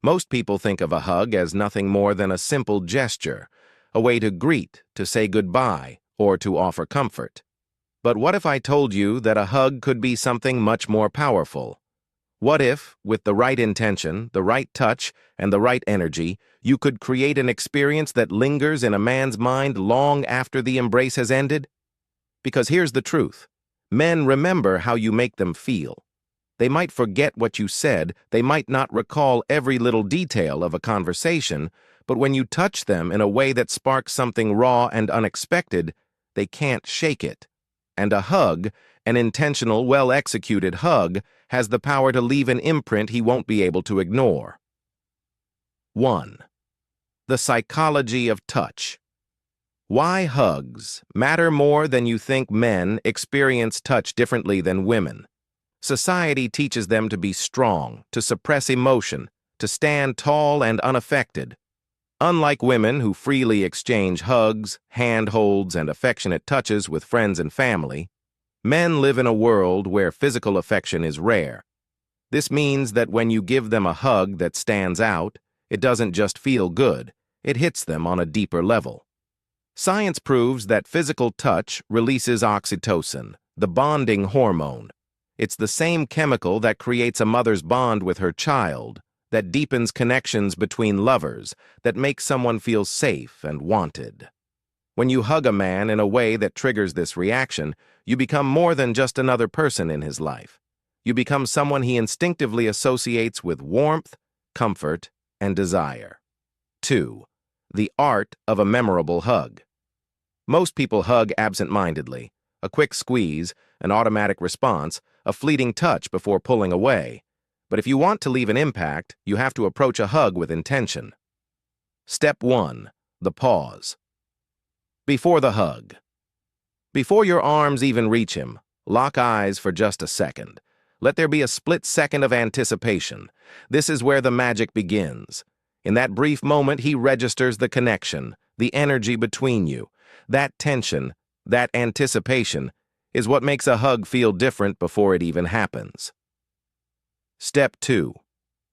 Most people think of a hug as nothing more than a simple gesture, a way to greet, to say goodbye, or to offer comfort. But what if I told you that a hug could be something much more powerful? What if, with the right intention, the right touch, and the right energy, you could create an experience that lingers in a man's mind long after the embrace has ended? Because here's the truth. Men remember how you make them feel. They might forget what you said, they might not recall every little detail of a conversation, but when you touch them in a way that sparks something raw and unexpected, they can't shake it. And a hug, an intentional, well-executed hug, has the power to leave an imprint he won't be able to ignore. 1. The psychology of touch. Why hugs matter more than you think. Men experience touch differently than women. Society teaches them to be strong, to suppress emotion, to stand tall and unaffected. Unlike women who freely exchange hugs, handholds, and affectionate touches with friends and family, men live in a world where physical affection is rare. This means that when you give them a hug that stands out, it doesn't just feel good, it hits them on a deeper level. Science proves that physical touch releases oxytocin, the bonding hormone. It's the same chemical that creates a mother's bond with her child, that deepens connections between lovers, that makes someone feel safe and wanted. When you hug a man in a way that triggers this reaction, you become more than just another person in his life. You become someone he instinctively associates with warmth, comfort, and desire. 2. The art of a memorable hug. Most people hug absent-mindedly, a quick squeeze, an automatic response, a fleeting touch before pulling away. But if you want to leave an impact, you have to approach a hug with intention. Step 1. The pause. Before the hug. Before your arms even reach him, lock eyes for just a second. Let there be a split second of anticipation. This is where the magic begins. In that brief moment, he registers the connection, the energy between you. That tension, that anticipation, is what makes a hug feel different before it even happens. Step 2.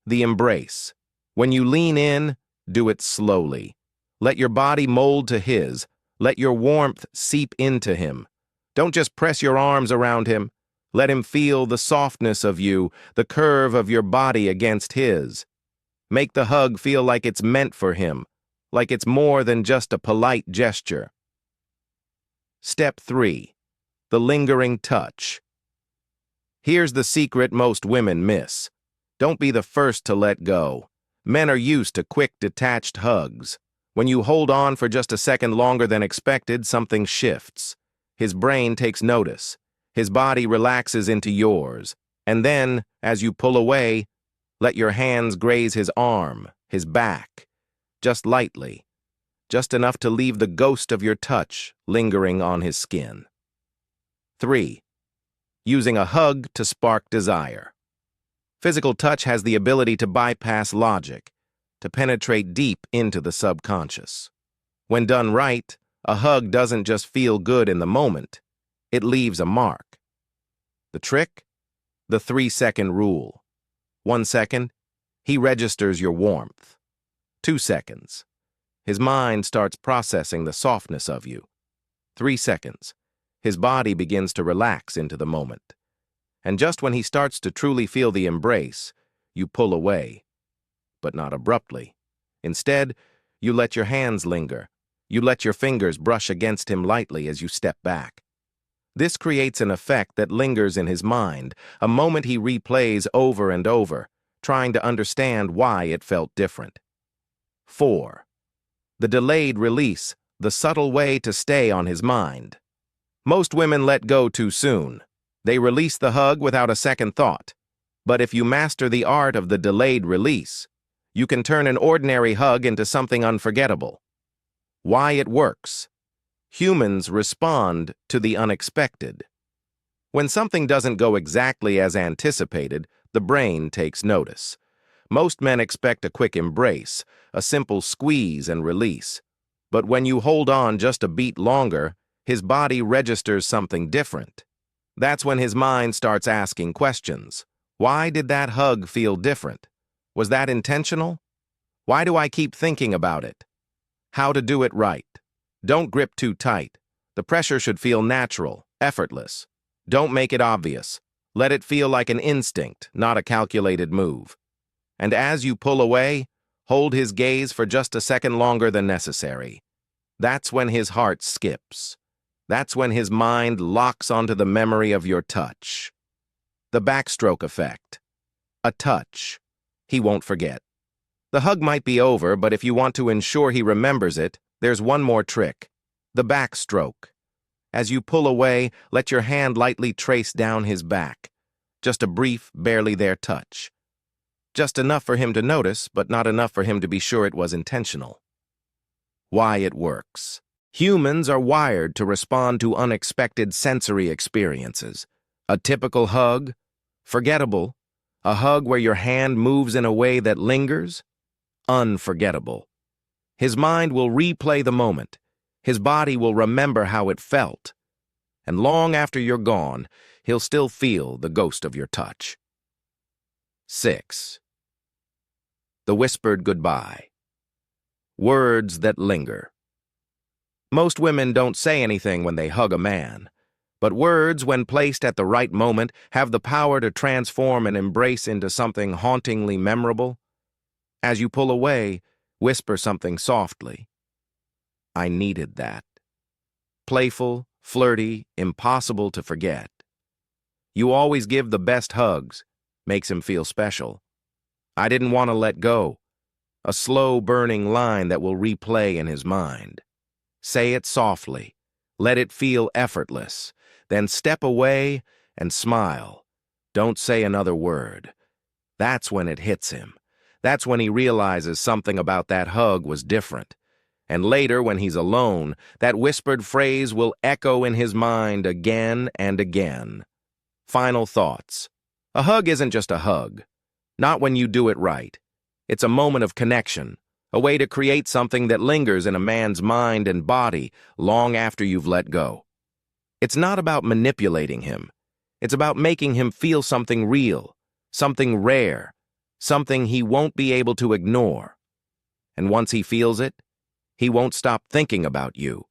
The embrace. When you lean in, do it slowly. Let your body mold to his. Let your warmth seep into him. Don't just press your arms around him. Let him feel the softness of you, the curve of your body against his. Make the hug feel like it's meant for him, like it's more than just a polite gesture. Step 3. The lingering touch. Here's the secret most women miss. Don't be the first to let go. Men are used to quick, detached hugs. When you hold on for just a second longer than expected, something shifts. His brain takes notice. His body relaxes into yours. And then, as you pull away, let your hands graze his arm, his back, just lightly, just enough to leave the ghost of your touch lingering on his skin. 3. Using a hug to spark desire. Physical touch has the ability to bypass logic, to penetrate deep into the subconscious. When done right, a hug doesn't just feel good in the moment, it leaves a mark. The trick? The 3-second rule. 1 second, he registers your warmth. 2 seconds, his mind starts processing the softness of you. 3 seconds, his body begins to relax into the moment. And just when he starts to truly feel the embrace, you pull away. But not abruptly. Instead, you let your hands linger. You let your fingers brush against him lightly as you step back. This creates an effect that lingers in his mind, a moment he replays over and over, trying to understand why it felt different. 4. The delayed release, the subtle way to stay on his mind. Most women let go too soon. They release the hug without a second thought. But if you master the art of the delayed release, you can turn an ordinary hug into something unforgettable. Why it works. Humans respond to the unexpected. When something doesn't go exactly as anticipated, the brain takes notice. Most men expect a quick embrace, a simple squeeze and release. But when you hold on just a beat longer, his body registers something different. That's when his mind starts asking questions. Why did that hug feel different? Was that intentional? Why do I keep thinking about it? How to do it right. Don't grip too tight. The pressure should feel natural, effortless. Don't make it obvious. Let it feel like an instinct, not a calculated move. And as you pull away, hold his gaze for just a second longer than necessary. That's when his heart skips. That's when his mind locks onto the memory of your touch. The backstroke effect. A touch. He won't forget. The hug might be over, but if you want to ensure he remembers it, there's one more trick. The backstroke. As you pull away, let your hand lightly trace down his back. Just a brief, barely there touch. Just enough for him to notice, but not enough for him to be sure it was intentional. Why it works. Humans are wired to respond to unexpected sensory experiences. A typical hug, forgettable. A hug where your hand moves in a way that lingers, unforgettable. His mind will replay the moment. His body will remember how it felt. And long after you're gone, he'll still feel the ghost of your touch. 6. The whispered goodbye. Words that linger. Most women don't say anything when they hug a man, but words, when placed at the right moment, have the power to transform an embrace into something hauntingly memorable. As you pull away, whisper something softly. I needed that. Playful, flirty, impossible to forget. You always give the best hugs, makes him feel special. I didn't want to let go. A slow burning line that will replay in his mind. Say it softly. Let it feel effortless. Then step away and smile. Don't say another word. That's when it hits him. That's when he realizes something about that hug was different. And later, when he's alone, that whispered phrase will echo in his mind again and again. Final thoughts. A hug isn't just a hug. Not when you do it right. It's a moment of connection, a way to create something that lingers in a man's mind and body long after you've let go. It's not about manipulating him. It's about making him feel something real, something rare, something he won't be able to ignore. And once he feels it, he won't stop thinking about you.